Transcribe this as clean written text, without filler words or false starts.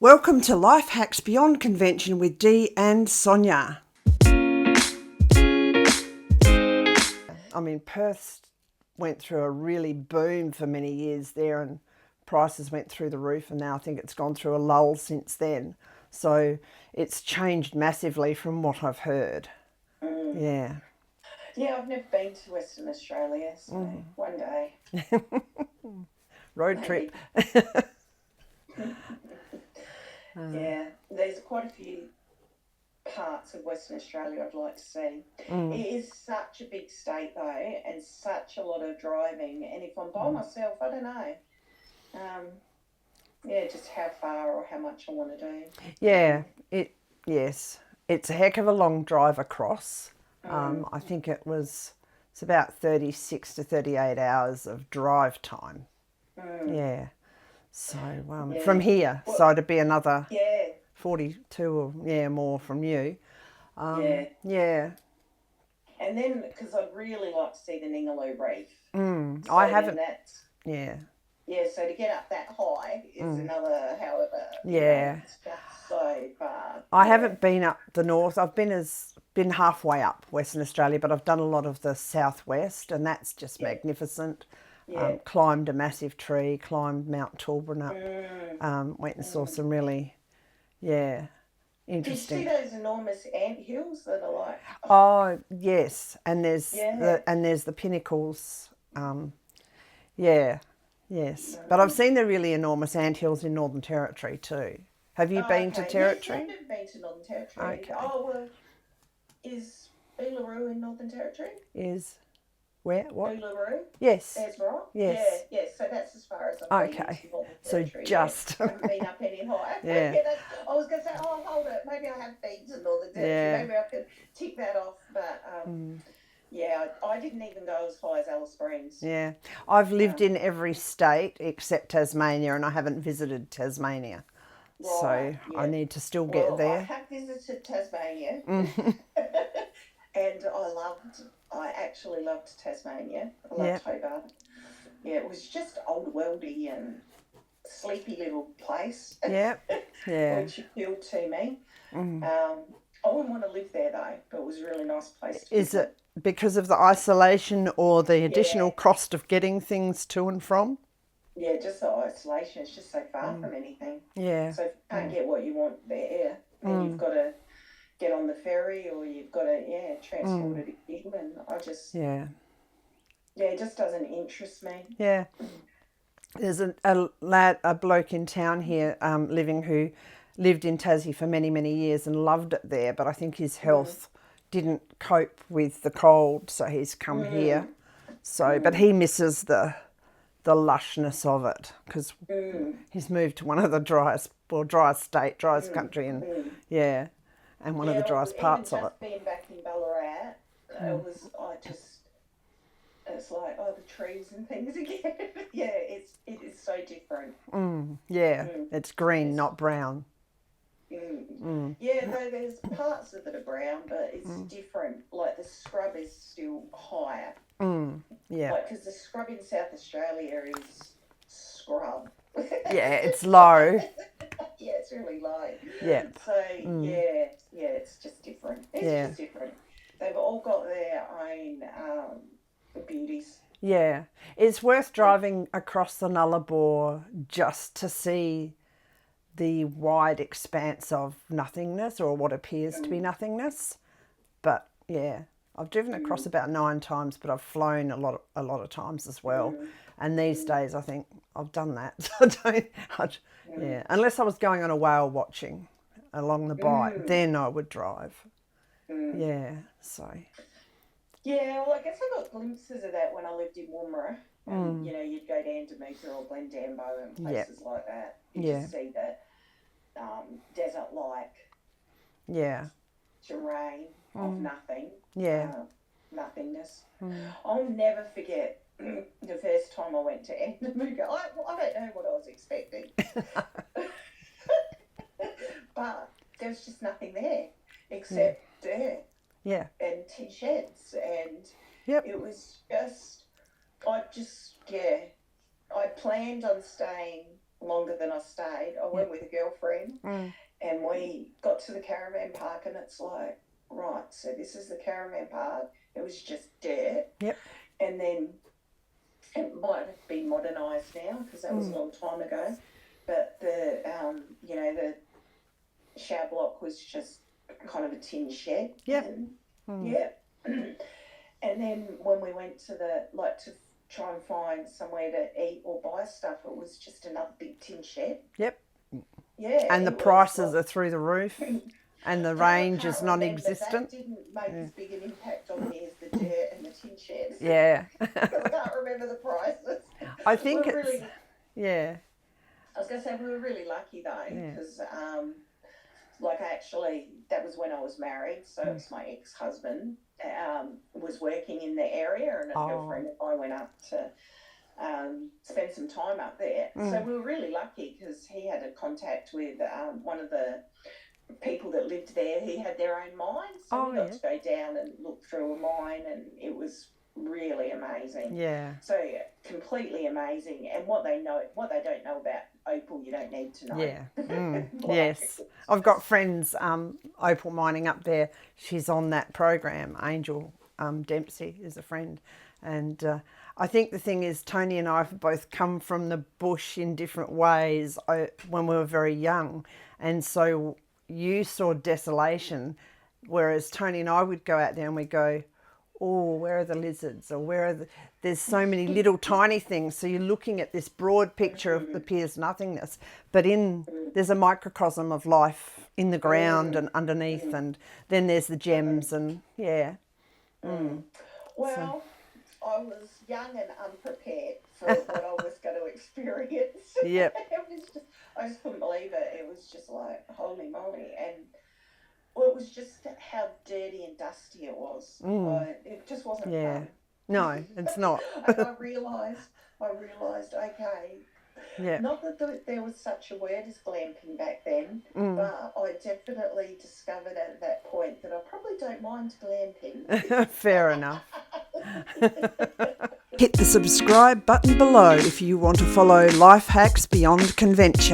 Welcome to Life Hacks Beyond Convention with Dee and Sonia. Perth went through a really boom for many years there and prices went through the roof, and now I think it's gone through a lull since then. So it's changed massively from what I've heard. Yeah. Yeah, I've never been to Western Australia, so one day. Road trip. Yeah, there's quite a few parts of Western Australia I'd like to see. It is such a big state though, and such a lot of driving, and if I'm by myself, I don't know. Just how far or how much I want to do. Yeah, yes. It's a heck of a long drive across. I think it's about 36 to 38 hours of drive time. Yeah. So from here, so it'd be another 42 or more from you. Yeah. And then, because I'd really like to see the Ningaloo Reef. So I haven't. Yeah, so to get up that high is another, however. Yeah. It's just so far. I haven't been up the north. I've been halfway up Western Australia, but I've done a lot of the southwest, and that's just magnificent. Yeah. Climbed a massive tree, climbed Mount Talbot up, went and saw some really, interesting. Did you see those enormous ant hills that are like? Oh yes, and there's the pinnacles. Yes, but I've seen the really enormous anthills in Northern Territory too. Have you been to Territory? Yes, I've been to Northern Territory. Okay. Oh well, is Uluru in Northern Territory? Is where? What? Uluru. Yes. That's right. Yes. Yeah. So that's as far as I've been. Okay. To Northern So Territory. just. I haven't been up any higher. Yeah. I was going to say, hold it. Maybe I have been to Northern Territory. Yeah. Maybe I could tick that off, but. Yeah, I didn't even go as high as Alice Springs. Yeah, I've lived in every state except Tasmania, and I haven't visited Tasmania. Right, so I need to still get there. I have visited Tasmania, and I actually loved Tasmania. I loved Hobart. Yeah, it was just old worldy and sleepy little place. Yeah. Which appealed to me. I wouldn't want to live there though, but it was a really nice place to Is it because of the isolation or the additional cost of getting things to and from? Yeah, just the isolation. It's just so far from anything. Yeah. So if you can't get what you want there, then you've got to get on the ferry, or you've got to, transport it in. And I just... Yeah, it just doesn't interest me. Yeah. There's a bloke in town here who lived in Tassie for many, many years and loved it there, but I think his health didn't cope with the cold, so he's come here. So, but he misses the lushness of it because he's moved to one of the driest country, and and one of the driest parts of it. Being back in Ballarat, it's like, the trees and things again. It is so different. It's green, not brown. Yeah, no, there's parts of it are brown, but it's different. Like the scrub is still higher. Because the scrub in South Australia is scrub. It's low. It's really low. Yeah. So it's just different. It's just different. They've all got their own beauties. Yeah, it's worth driving across the Nullarbor just to see the wide expanse of nothingness, or what appears to be nothingness. But I've driven across about 9 times, but I've flown a lot of times as well. And these days, I think I've done that. Unless I was going on a whale watching along the Bight, then I would drive. So. Yeah, well, I guess I got glimpses of that when I lived in Woomera. And, you'd go down to Meter or Glendambo and places like that. You just see the desert-like terrain of nothing. Nothingness. I'll never forget the first time I went to Andamuga. I don't know what I was expecting. But there was just nothing there except dirt. And tin sheds, and it was just, I planned on staying longer than I stayed. I went with a girlfriend, and we got to the caravan park, and it's like, right, so this is the caravan park. It was just dirt. Yep. And then it might have been modernised now because that was a long time ago. But the the shower block was just kind of a tin shed. Yep. Yeah. And then when we went to to try and find somewhere to eat or buy stuff, it was just another big tin shed. Yep. Yeah. And the prices are through the roof, and the range is non-existent. That didn't make as big an impact on me as the dirt and the tin sheds. Yeah. Because I can't remember the prices. I think yeah. I was going to say we were really lucky though, because actually that was when I was married, so it's my ex-husband was working in the area, and a girlfriend and I went up to spend some time up there. So we were really lucky because he had a contact with one of the people that lived there. He had their own mine, so we got to go down and look through a mine, and it was really amazing. Yeah. So completely amazing. And what they don't know about opal, you don't need to know. Yeah. Yes. I've got friends opal mining up there. She's on that program. Angel Dempsey is a friend. And I think the thing is, Tony and I have both come from the bush in different ways when we were very young. And so you saw desolation, whereas Tony and I would go out there and we'd go, oh, where are the lizards, or there's so many little tiny things. So you're looking at this broad picture of appears nothingness, but there's a microcosm of life in the ground and underneath, and then there's the gems, and Well, I was young and unprepared for what I was going to experience. Yep. I just couldn't believe it. It was just like, holy moly. And well, it was just how dirty and dusty it was. It just wasn't fun. No, it's not. And I realised, okay, not that there was such a word as glamping back then, but I definitely discovered at that point that I probably don't mind glamping. Fair enough. Hit the subscribe button below if you want to follow life hacks beyond convention.